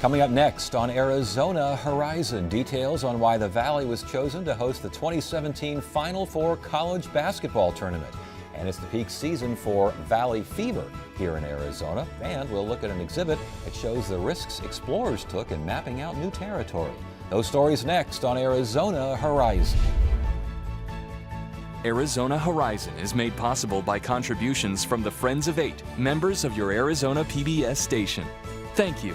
Coming up next on Arizona Horizon, details on why the Valley was chosen to host the 2017 Final Four College Basketball Tournament. And it's the peak season for Valley Fever here in Arizona. And we'll look at an exhibit that shows the risks explorers took in mapping out new territory. Those stories next on Arizona Horizon. Arizona Horizon is made possible by contributions from the Friends of Eight, members of your Arizona PBS station. Thank you.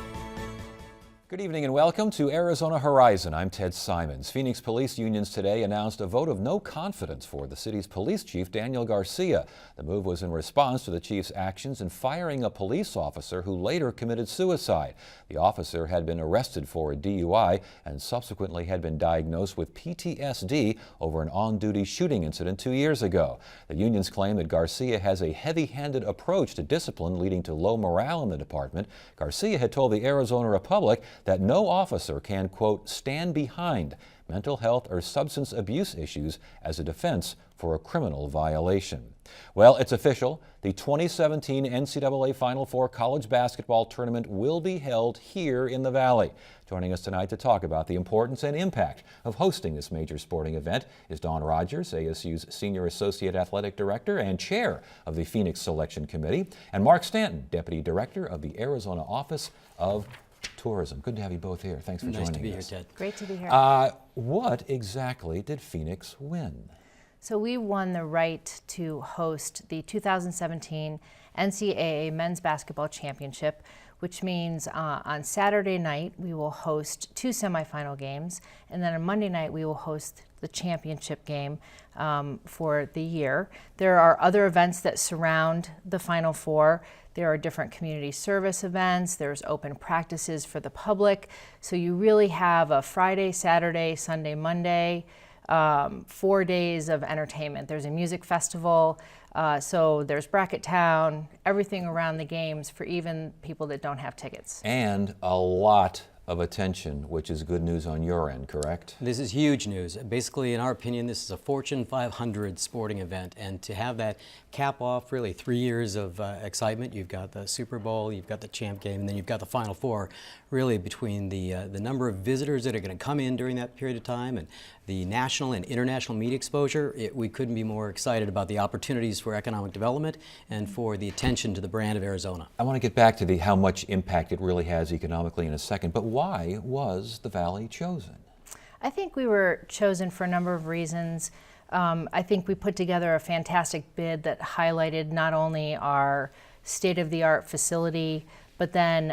Good evening and welcome to Arizona Horizon. I'm Ted Simons. Phoenix police unions today announced a vote of no confidence for the city's police chief, Daniel Garcia. The move was in response to the chief's actions in firing a police officer who later committed suicide. The officer had been arrested for a DUI and subsequently had been diagnosed with PTSD over an on-duty shooting incident 2 years ago. The unions claim that Garcia has a heavy-handed approach to discipline, leading to low morale in the department. Garcia had told the Arizona Republic that no officer can, quote, stand behind mental health or substance abuse issues as a defense for a criminal violation. Well, it's official. The 2017 NCAA Final Four College Basketball Tournament will be held here in the Valley. Joining us tonight to talk about the importance and impact of hosting this major sporting event is Dawn Rogers, ASU's Senior Associate Athletic Director and Chair of the Phoenix Selection Committee, and Mark Stanton, Deputy Director of the Arizona Office of Tourism. Good to have you both here. Thanks for joining us. Nice to be here, Ted. Great to be here. What exactly did Phoenix win? So we won the right to host the 2017 NCAA Men's Basketball Championship, which means on Saturday night we will host 2 semifinal games, and then on Monday night we will host the championship game for the year. There are other events that surround the Final Four. There are different community service events. There's open practices for the public. So you really have a Friday, Saturday, Sunday, Monday, 4 days of entertainment. There's a music festival. So there's Bracket Town, everything around the games for even people that don't have tickets. And a lot of attention, which is good news on your end, correct? This is huge news. Basically, in our opinion, this is a Fortune 500 sporting event, and to have that cap off really 3 years of excitement. You've got the Super Bowl, you've got the champ game, and then you've got the Final Four. Really, between the number of visitors that are going to come in during that period of time and the national and international media exposure, we couldn't be more excited about the opportunities for economic development and for the attention to the brand of Arizona. I want to get back to how much impact it really has economically in a second, but why was the Valley chosen? I think we were chosen for a number of reasons. I think we put together a fantastic bid that highlighted not only our state-of-the-art facility, but then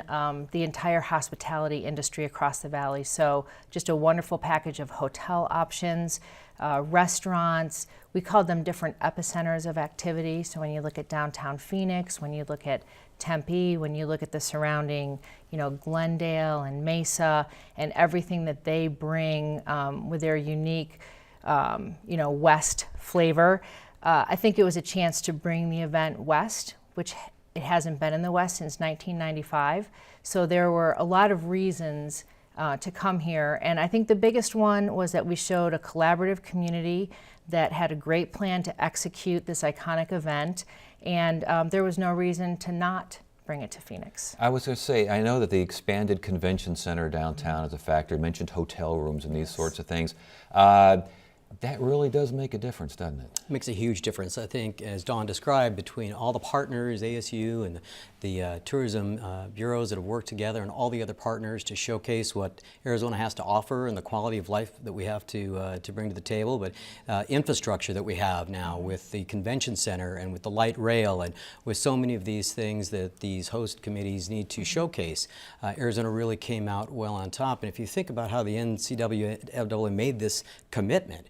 the entire hospitality industry across the Valley. So just a wonderful package of hotel options, restaurants. We called them different epicenters of activity. So when you look at downtown Phoenix, when you look at Tempe, when you look at the surrounding, Glendale and Mesa, and everything that they bring with their unique, West flavor, I think it was a chance to bring the event west, which it hasn't been in the West since 1995. So there were a lot of reasons to come here. And I think the biggest one was that we showed a collaborative community that had a great plan to execute this iconic event. And there was no reason to not bring it to Phoenix. I was going to say, I know that the expanded convention center downtown is a factor. You mentioned hotel rooms and these sorts of things. That really does make a difference, doesn't it? It makes a huge difference, I think, as Dawn described, between all the partners, ASU and the tourism bureaus that have worked together and all the other partners to showcase what Arizona has to offer and the quality of life that we have to bring to the table. But infrastructure that we have now with the convention center and with the light rail and with so many of these things that these host committees need to showcase, Arizona really came out well on top. And if you think about how the NCAA made this commitment,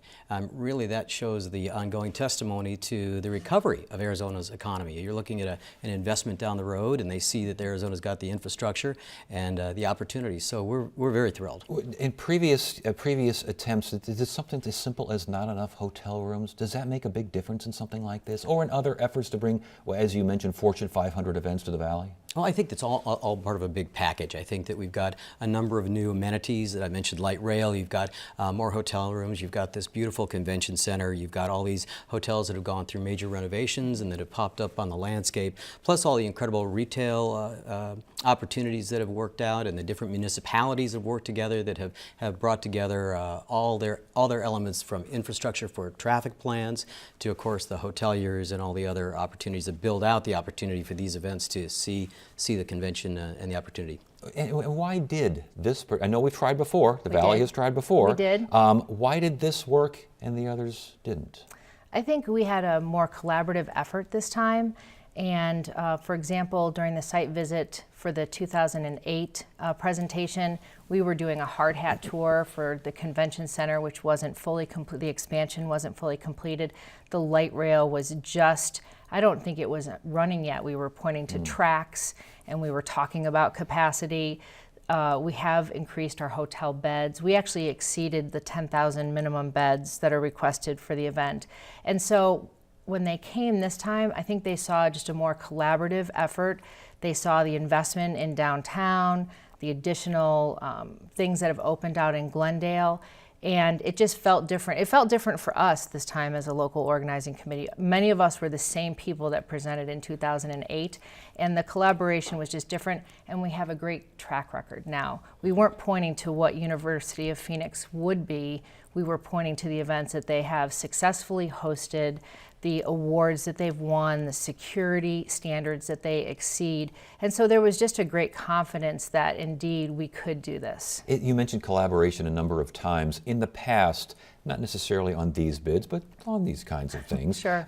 really that shows the ongoing testimony to the recovery of Arizona's economy. You're looking at an investment down the road, and they see that Arizona's got the infrastructure and the opportunities. So we're very thrilled. In previous attempts, is it something as simple as not enough hotel rooms? Does that make a big difference in something like this, or in other efforts to bring, well, as you mentioned, Fortune 500 events to the Valley? Well, I think that's all part of a big package. I think that we've got a number of new amenities that I mentioned, light rail, you've got more hotel rooms, you've got this beautiful convention center, you've got all these hotels that have gone through major renovations and that have popped up on the landscape, plus all the incredible retail opportunities that have worked out, and the different municipalities have worked together that have brought together all their elements, from infrastructure for traffic plans to, of course, the hoteliers and all the other opportunities that build out the opportunity for these events to see the convention and the opportunity. And why did this, I know we've tried before, the Valley did. has tried before. We did. Why did this work and the others didn't? I think we had a more collaborative effort this time. And for example, during the site visit for the 2008 presentation, we were doing a hard hat tour for the convention center, which wasn't fully complete. The expansion wasn't fully completed. The light rail was just, I don't think it was running yet. We were pointing to tracks and we were talking about capacity. We have increased our hotel beds. We actually exceeded the 10,000 minimum beds that are requested for the event. And so when they came this time, I think they saw just a more collaborative effort. They saw the investment in downtown, the additional things that have opened out in Glendale, and it just felt different. It felt different for us this time as a local organizing committee. Many of us were the same people that presented in 2008, and the collaboration was just different, and we have a great track record now. We weren't pointing to what University of Phoenix would be. We were pointing to the events that they have successfully hosted, the awards that they've won, the security standards that they exceed. And so there was just a great confidence that indeed we could do this. You mentioned collaboration a number of times. In the past, not necessarily on these bids, but on these kinds of things. Sure.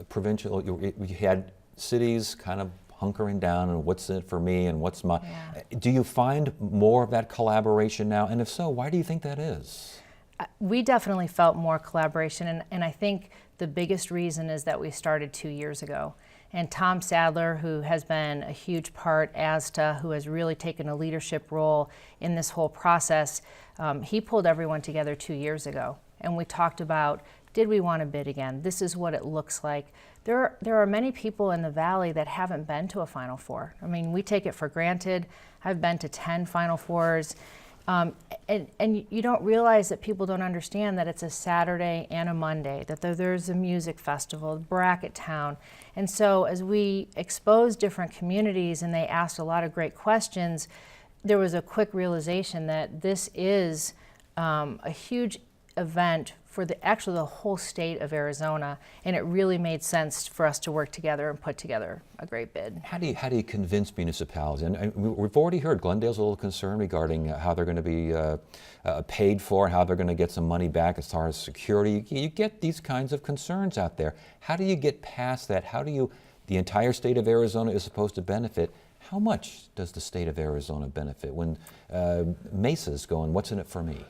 Provincial, you had cities kind of hunkering down and what's in it for me and what's my. Yeah. Do you find more of that collaboration now? And if so, why do you think that is? We definitely felt more collaboration, and I think the biggest reason is that we started 2 years ago. And Tom Sadler, who has been a huge part, ASTA, who has really taken a leadership role in this whole process, he pulled everyone together 2 years ago. And we talked about, did we want to bid again? This is what it looks like. There are many people in the Valley that haven't been to a Final Four. I mean, we take it for granted. I've been to 10 Final Fours. And you don't realize that people don't understand that it's a Saturday and a Monday, that there's a music festival, Bracket Town. And so as we exposed different communities and they asked a lot of great questions, there was a quick realization that this is a huge event for actually the whole state of Arizona, and it really made sense for us to work together and put together a great bid. How do you convince municipalities? And we've already heard Glendale's a little concerned regarding how they're going to be paid for, how they're going to get some money back as far as security. You get these kinds of concerns out there. How do you get past that? The entire state of Arizona is supposed to benefit. How much does the state of Arizona benefit when Mesa's going, what's in it for me?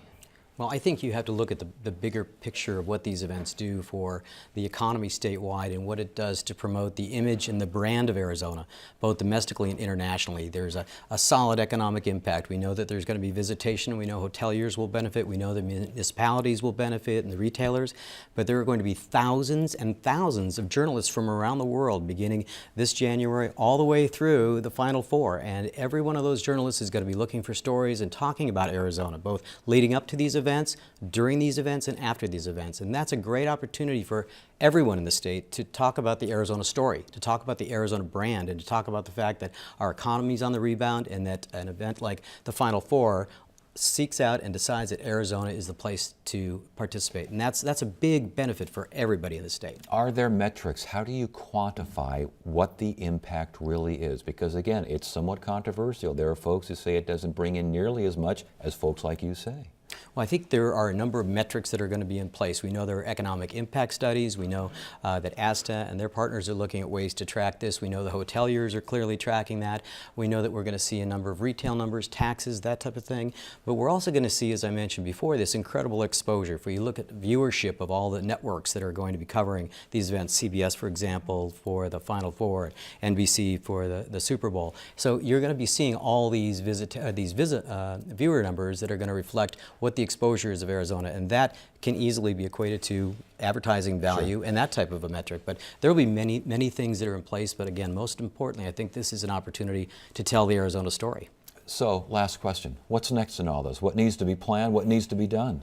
Well, I think you have to look at the bigger picture of what these events do for the economy statewide and what it does to promote the image and the brand of Arizona, both domestically and internationally. There's a solid economic impact. We know that there's going to be visitation. We know hoteliers will benefit. We know the municipalities will benefit and the retailers. But there are going to be thousands and thousands of journalists from around the world beginning this January all the way through the Final Four. And every one of those journalists is going to be looking for stories and talking about Arizona, both leading up to these events, during these events, and after these events. And that's a great opportunity for everyone in the state to talk about the Arizona story, to talk about the Arizona brand, and to talk about the fact that our economy's on the rebound and that an event like the Final Four seeks out and decides that Arizona is the place to participate. And that's a big benefit for everybody in the state. Are there metrics? How do you quantify what the impact really is? Because again, it's somewhat controversial. There are folks who say it doesn't bring in nearly as much as folks like you say. Well, I think there are a number of metrics that are going to be in place. We know there are economic impact studies. We know that ASTA and their partners are looking at ways to track this. We know the hoteliers are clearly tracking that. We know that we're going to see a number of retail numbers, taxes, that type of thing. But we're also going to see, as I mentioned before, this incredible exposure. If we look at viewership of all the networks that are going to be covering these events, CBS, for example, for the Final Four, NBC for the Super Bowl. So you're going to be seeing all these viewer numbers that are going to reflect what the exposures of Arizona, and that can easily be equated to advertising value and that type of a metric. But there will be many, many things that are in place. But again, most importantly, I think this is an opportunity to tell the Arizona story. So, last question. What's next in all this? What needs to be planned? What needs to be done?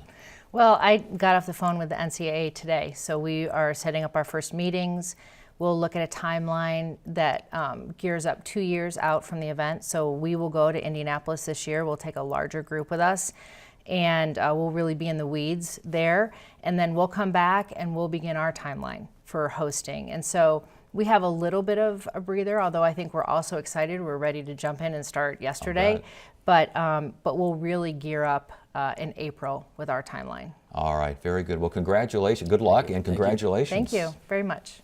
Well, I got off the phone with the NCAA today, so we are setting up our first meetings. We'll look at a timeline that gears up 2 years out from the event. So we will go to Indianapolis this year. We'll take a larger group with us, and we'll really be in the weeds there. And then we'll come back and we'll begin our timeline for hosting. And so we have a little bit of a breather, although I think we're also excited. We're ready to jump in and start yesterday. But we'll really gear up in April with our timeline. All right, very good. Well, congratulations. Good luck and congratulations. Thank you very much.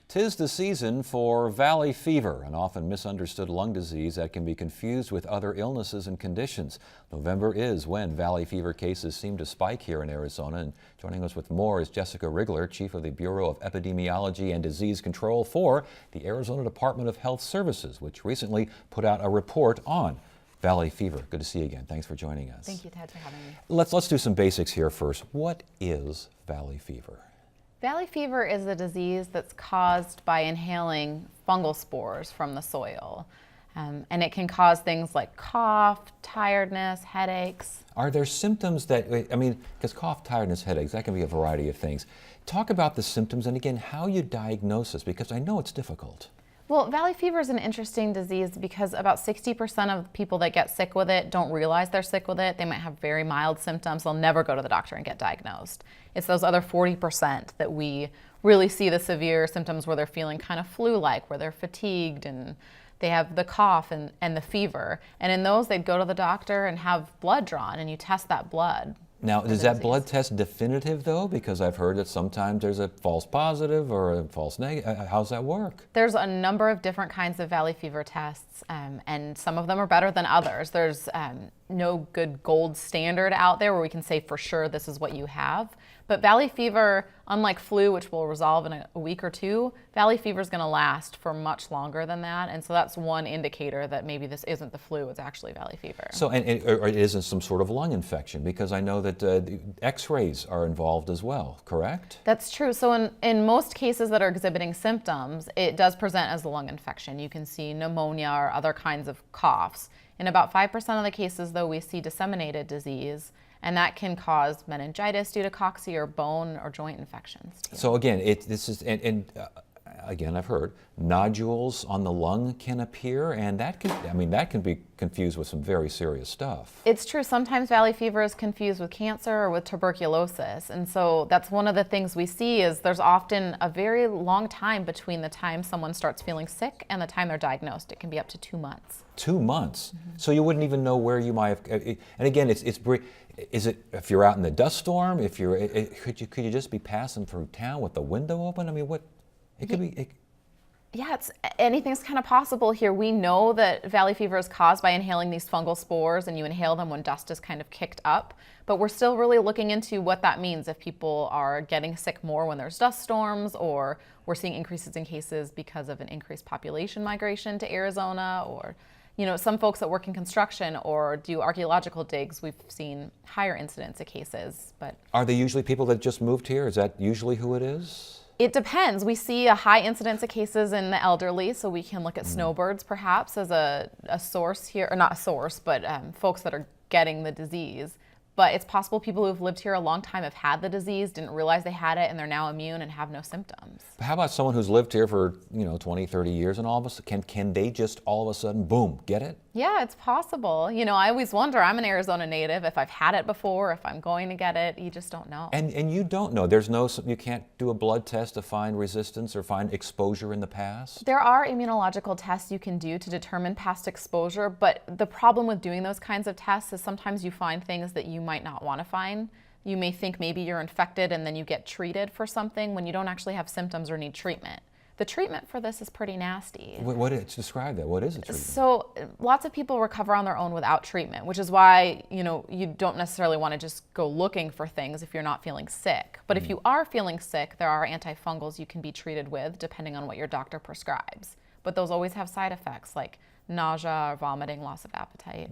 Tis the season for valley fever, an often misunderstood lung disease that can be confused with other illnesses and conditions. November is when valley fever cases seem to spike here in Arizona. And joining us with more is Jessica Rigler, Chief of the Bureau of Epidemiology and Disease Control for the Arizona Department of Health Services, which recently put out a report on valley fever. Good to see you again. Thanks for joining us. Thank you, Ted, for having me. Let's do some basics here first. What is valley fever? Valley fever is a disease that's caused by inhaling fungal spores from the soil. And it can cause things like cough, tiredness, headaches. Are there symptoms that, because cough, tiredness, headaches, that can be a variety of things. Talk about the symptoms and again, how you diagnose this, because I know it's difficult. Well, valley fever is an interesting disease because about 60% of people that get sick with it don't realize they're sick with it. They might have very mild symptoms. They'll never go to the doctor and get diagnosed. It's those other 40% that we really see the severe symptoms where they're feeling kind of flu-like, where they're fatigued and they have the cough and the fever. And in those, they'd go to the doctor and have blood drawn, and you test that blood. Now, is that blood test definitive, though? Because I've heard that sometimes there's a false positive or a false negative. How's that work? There's a number of different kinds of valley fever tests, and some of them are better than others. There's no good gold standard out there where we can say for sure this is what you have. But valley fever, unlike flu, which will resolve in a week or two, valley fever is going to last for much longer than that. And so that's one indicator that maybe this isn't the flu, it's actually valley fever. So, or it isn't some sort of lung infection, because I know that x-rays are involved as well, correct? That's true. So in most cases that are exhibiting symptoms, it does present as a lung infection. You can see pneumonia or other kinds of coughs. In about 5% of the cases, though, we see disseminated disease, and that can cause meningitis due to cocci or bone or joint infections too. So again, again, I've heard nodules on the lung can appear, and that can be confused with some very serious stuff. It's true. Sometimes valley fever is confused with cancer or with tuberculosis, and so that's one of the things we see is there's often a very long time between the time someone starts feeling sick and the time they're diagnosed. It can be up to 2 months. 2 months? Mm-hmm. So you wouldn't even know where you might have, and again, is it if you're out in the dust storm? If you're, could you just be passing through town with the window open? I mean, what? It could be. Yeah, anything's kind of possible here. We know that valley fever is caused by inhaling these fungal spores, and you inhale them when dust is kind of kicked up. But we're still really looking into what that means if people are getting sick more when there's dust storms, or we're seeing increases in cases because of an increased population migration to Arizona, or some folks that work in construction or do archaeological digs, we've seen higher incidence of cases. But are they usually people that just moved here? Is that usually who it is? It depends. We see a high incidence of cases in the elderly, so we can look at snowbirds perhaps as a source here, or not a source, but folks that are getting the disease. But it's possible people who've lived here a long time have had the disease, didn't realize they had it, and they're now immune and have no symptoms. But how about someone who's lived here for 20, 30 years, and all of a sudden, can they just all of a sudden, boom, get it? Yeah, it's possible. I always wonder, I'm an Arizona native, if I've had it before, if I'm going to get it, you just don't know. And you don't know. You can't do a blood test to find resistance or find exposure in the past? There are immunological tests you can do to determine past exposure, but the problem with doing those kinds of tests is sometimes you find things that you might not want to find. You may think maybe you're infected and then you get treated for something when you don't actually have symptoms or need treatment. The treatment for this is pretty nasty. Describe that. What is the treatment? So lots of people recover on their own without treatment, which is why you don't necessarily want to just go looking for things if you're not feeling sick. But if you are feeling sick, there are antifungals you can be treated with depending on what your doctor prescribes. But those always have side effects like nausea or vomiting, loss of appetite.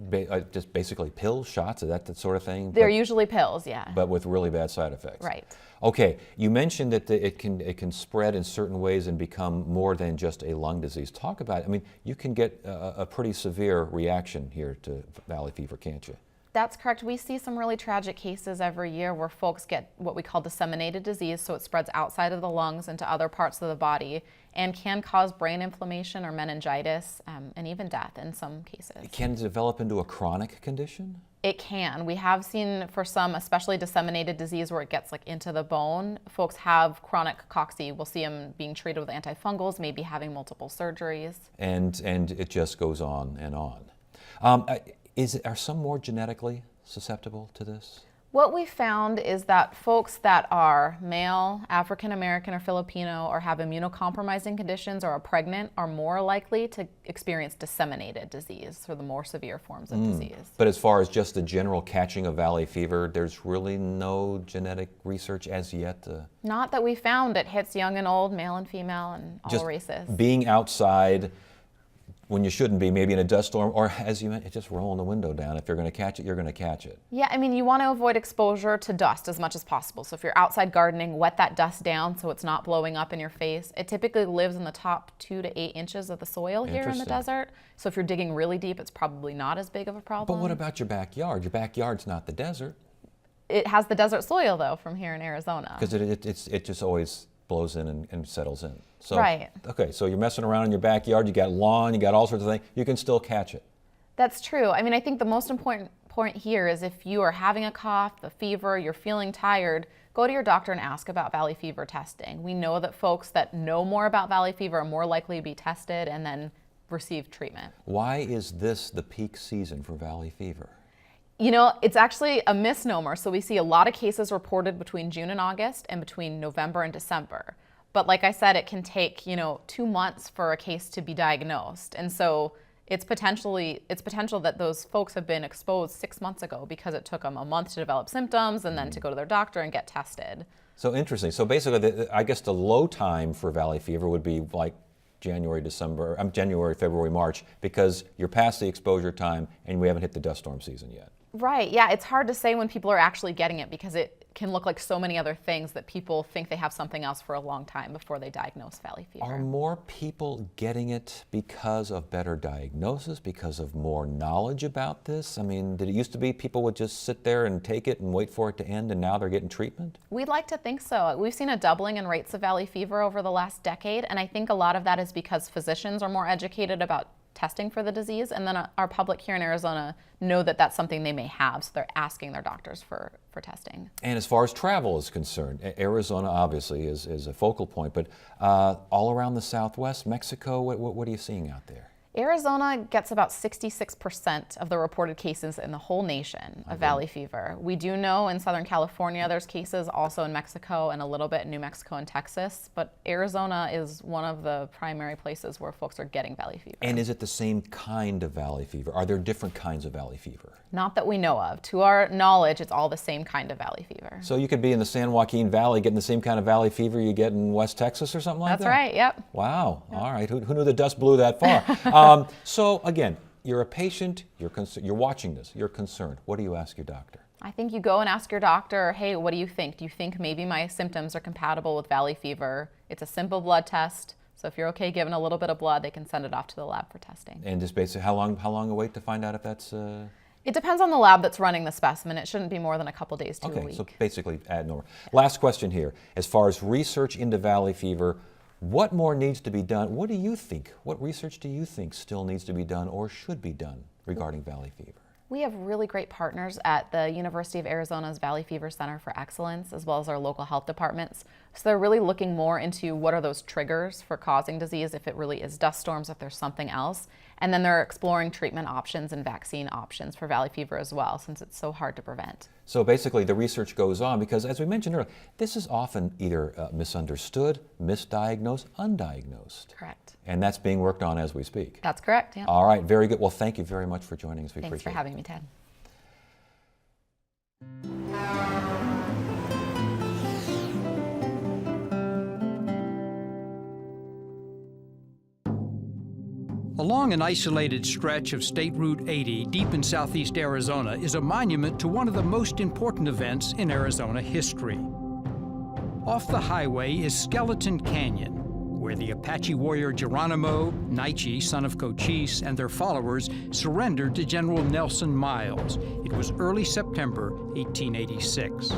Just basically pills, shots, is that the sort of thing? They're usually pills, yeah. But with really bad side effects. Right. Okay, you mentioned that it can spread in certain ways and become more than just a lung disease. Talk about it. I mean, you can get a pretty severe reaction here to valley fever, can't you? That's correct. We see some really tragic cases every year where folks get what we call disseminated disease, so it spreads outside of the lungs into other parts of the body and can cause brain inflammation or meningitis and even death in some cases. Can it develop into a chronic condition? It can. We have seen for some, especially disseminated disease where it gets into the bone, folks have chronic cocci. We'll see them being treated with antifungals, maybe having multiple surgeries. And it just goes on and on. Are some more genetically susceptible to this? What we found is that folks that are male, African American or Filipino, or have immunocompromising conditions or are pregnant are more likely to experience disseminated disease, or the more severe forms of disease. But as far as just the general catching of valley fever, there's really no genetic research as yet? Not that we found. It hits young and old, male and female, and all Just races. Being outside when you shouldn't be, maybe in a dust storm, or as you mentioned, just rolling the window down. If you're going to catch it, you're going to catch it. Yeah, I mean, you want to avoid exposure to dust as much as possible. So if you're outside gardening, wet that dust down so it's not blowing up in your face. It typically lives in the top 2 to 8 inches of the soil here in the Interesting. desert. So if you're digging really deep, it's probably not as big of a problem. But what about your backyard? Your backyard's not the desert. It has the desert soil, though, from here in Arizona. Because it just always blows in and settles in. So, Right. Okay, so you're messing around in your backyard, you got lawn, you got all sorts of things, you can still catch it. That's true. I mean, I think the most important point here is if you are having a cough, a fever, you're feeling tired, go to your doctor and ask about valley fever testing. We know that folks that know more about valley fever are more likely to be tested and then receive treatment. Why is this the peak season for valley fever? You know, it's actually a misnomer. So we see a lot of cases reported between June and August and between November and December. But like I said, it can take, 2 months for a case to be diagnosed. And so it's potential that those folks have been exposed 6 months ago because it took them a month to develop symptoms and then to go to their doctor and get tested. So interesting. So basically, I guess the low time for valley fever would be like January, February, March, because you're past the exposure time and we haven't hit the dust storm season yet. Right, yeah, it's hard to say when people are actually getting it because it can look like so many other things that people think they have something else for a long time before they diagnose valley fever. Are more people getting it because of better diagnosis, because of more knowledge about this? I mean, did it used to be people would just sit there and take it and wait for it to end, and now they're getting treatment? We'd like to think so. We've seen a doubling in rates of valley fever over the last decade, and I think a lot of that is because physicians are more educated about testing for the disease, and then our public here in Arizona know that that's something they may have, so they're asking their doctors for testing. And as far as travel is concerned, Arizona obviously is a focal point, but all around the Southwest, Mexico, what are you seeing out there? Arizona gets about 66% of the reported cases in the whole nation of valley fever. We do know in Southern California there's cases, also in Mexico and a little bit in New Mexico and Texas, but Arizona is one of the primary places where folks are getting valley fever. And is it the same kind of valley fever? Are there different kinds of valley fever? Not that we know of. To our knowledge, it's all the same kind of valley fever. So you could be in the San Joaquin Valley getting the same kind of valley fever you get in West Texas or something like that? That's right, yep. Wow, all right, who knew the dust blew that far? So again, you're a patient, you're watching this, you're concerned. What do you ask your doctor? I think you go and ask your doctor, hey, what do you think? Do you think maybe my symptoms are compatible with valley fever? It's a simple blood test. So if you're okay giving a little bit of blood, they can send it off to the lab for testing. And just basically, how long a wait to find out if that's... It depends on the lab that's running the specimen. It shouldn't be more than a couple days to a Okay, week. so basically abnormal. Last question here. As far as research into valley fever, what more needs to be done? What do you think? What research do you think still needs to be done or should be done regarding valley fever? We have really great partners at the University of Arizona's Valley Fever Center for Excellence, as well as our local health departments. So they're really looking more into what are those triggers for causing disease, if it really is dust storms, if there's something else. And then they're exploring treatment options and vaccine options for valley fever as well, since it's so hard to prevent. So basically the research goes on because, as we mentioned earlier, this is often either misunderstood, misdiagnosed, undiagnosed. Correct. And that's being worked on as we speak. That's correct, yeah. All right, very good. Well, thank you very much for joining us. We Thanks appreciate for it. having me, Ted. Along an isolated stretch of State Route 80 deep in southeast Arizona is a monument to one of the most important events in Arizona history. Off the highway is Skeleton Canyon, where the Apache warrior Geronimo, Naiche, son of Cochise, and their followers surrendered to General Nelson Miles. It was early September 1886.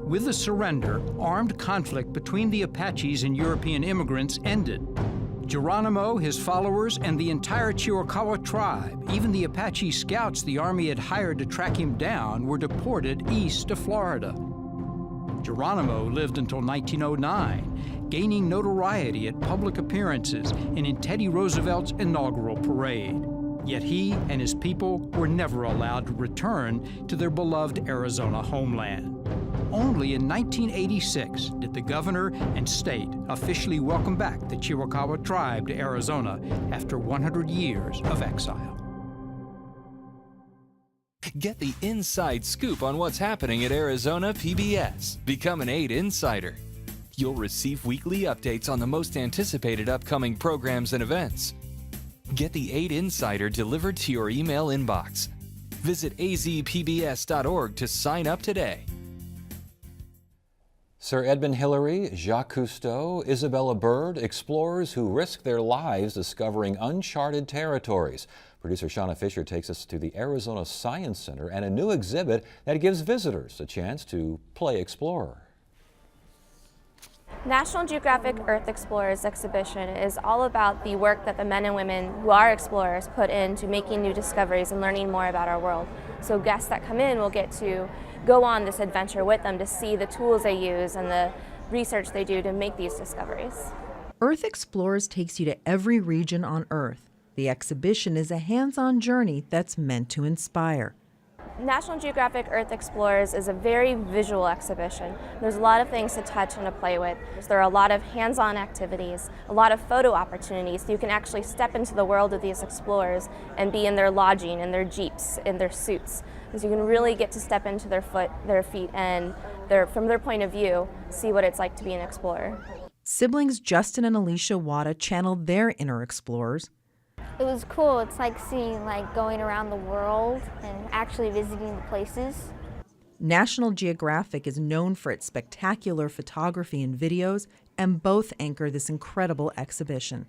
With the surrender, armed conflict between the Apaches and European immigrants ended. Geronimo, his followers, and the entire Chiricahua tribe, even the Apache scouts the Army had hired to track him down, were deported east to Florida. Geronimo lived until 1909, gaining notoriety at public appearances and in Teddy Roosevelt's inaugural parade. Yet he and his people were never allowed to return to their beloved Arizona homeland. Only in 1986 did the governor and state officially welcome back the Chiricahua tribe to Arizona after 100 years of exile. Get the inside scoop on what's happening at Arizona PBS. Become an 8 Insider. You'll receive weekly updates on the most anticipated upcoming programs and events. Get the 8 Insider delivered to your email inbox. Visit azpbs.org to sign up today. Sir Edmund Hillary, Jacques Cousteau, Isabella Bird, explorers who risk their lives discovering uncharted territories. Producer Shauna Fisher takes us to the Arizona Science Center and a new exhibit that gives visitors a chance to play explorer. National Geographic Earth Explorers exhibition is all about the work that the men and women who are explorers put into making new discoveries and learning more about our world. So guests that come in will get to go on this adventure with them to see the tools they use and the research they do to make these discoveries. Earth Explorers takes you to every region on Earth. The exhibition is a hands-on journey that's meant to inspire. National Geographic Earth Explorers is a very visual exhibition. There's a lot of things to touch and to play with. There are a lot of hands-on activities, a lot of photo opportunities. You can actually step into the world of these explorers and be in their lodging, in their jeeps, in their suits. So you can really get to step into their feet and from their point of view, see what it's like to be an explorer. Siblings Justin and Alicia Wada channeled their inner explorers. It was cool. It's like seeing, going around the world and actually visiting the places. National Geographic is known for its spectacular photography and videos, and both anchor this incredible exhibition.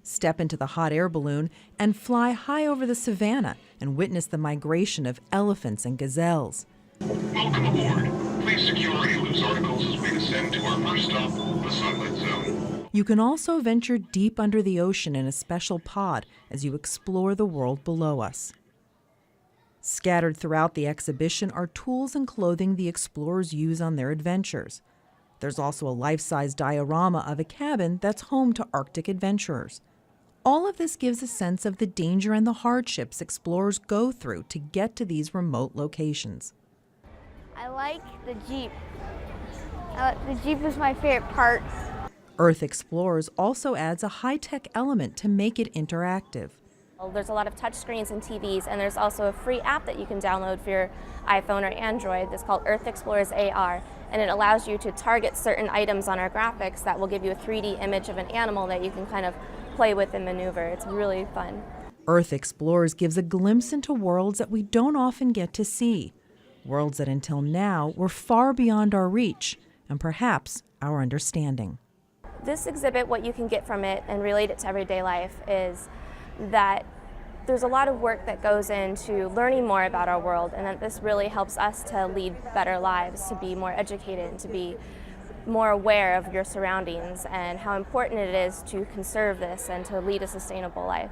Step into the hot air balloon and fly high over the savannah and witness the migration of elephants and gazelles. Welcome aboard. Please secure any loose articles as we descend to our first stop, the Sunlit Zone. You can also venture deep under the ocean in a special pod as you explore the world below us. Scattered throughout the exhibition are tools and clothing the explorers use on their adventures. There's also a life-size diorama of a cabin that's home to Arctic adventurers. All of this gives a sense of the danger and the hardships explorers go through to get to these remote locations. I like the Jeep. The Jeep is my favorite part. Earth Explorers also adds a high-tech element to make it interactive. There's a lot of touch screens and TVs, and there's also a free app that you can download for your iPhone or Android that's called Earth Explorers AR, and it allows you to target certain items on our graphics that will give you a 3D image of an animal that you can kind of play with and maneuver. It's really fun. Earth Explorers gives a glimpse into worlds that we don't often get to see. worlds that until now were far beyond our reach and perhaps our understanding. This exhibit, what you can get from it and relate it to everyday life, is that there's a lot of work that goes into learning more about our world, and that this really helps us to lead better lives, to be more educated, and to be more aware of your surroundings and how important it is to conserve this and to lead a sustainable life.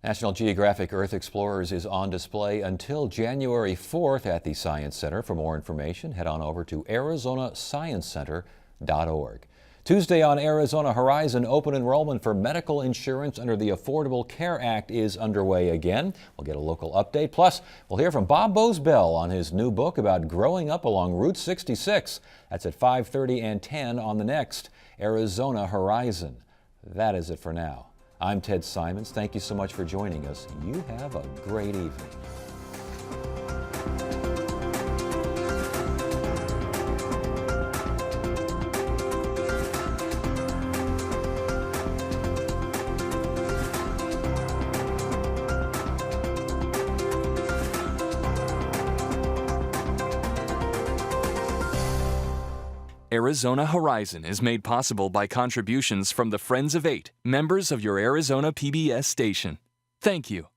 National Geographic Earth Explorers is on display until January 4th at the Science Center. For more information, head on over to ArizonaScienceCenter.org. Tuesday on Arizona Horizon, open enrollment for medical insurance under the Affordable Care Act is underway again. We'll get a local update. Plus, we'll hear from Bob Bosbell on his new book about growing up along Route 66. That's at 5:30 and 10 on the next Arizona Horizon. That is it for now. I'm Ted Simons. Thank you so much for joining us. You have a great evening. Arizona Horizon is made possible by contributions from the Friends of 8, members of your Arizona PBS station. Thank you.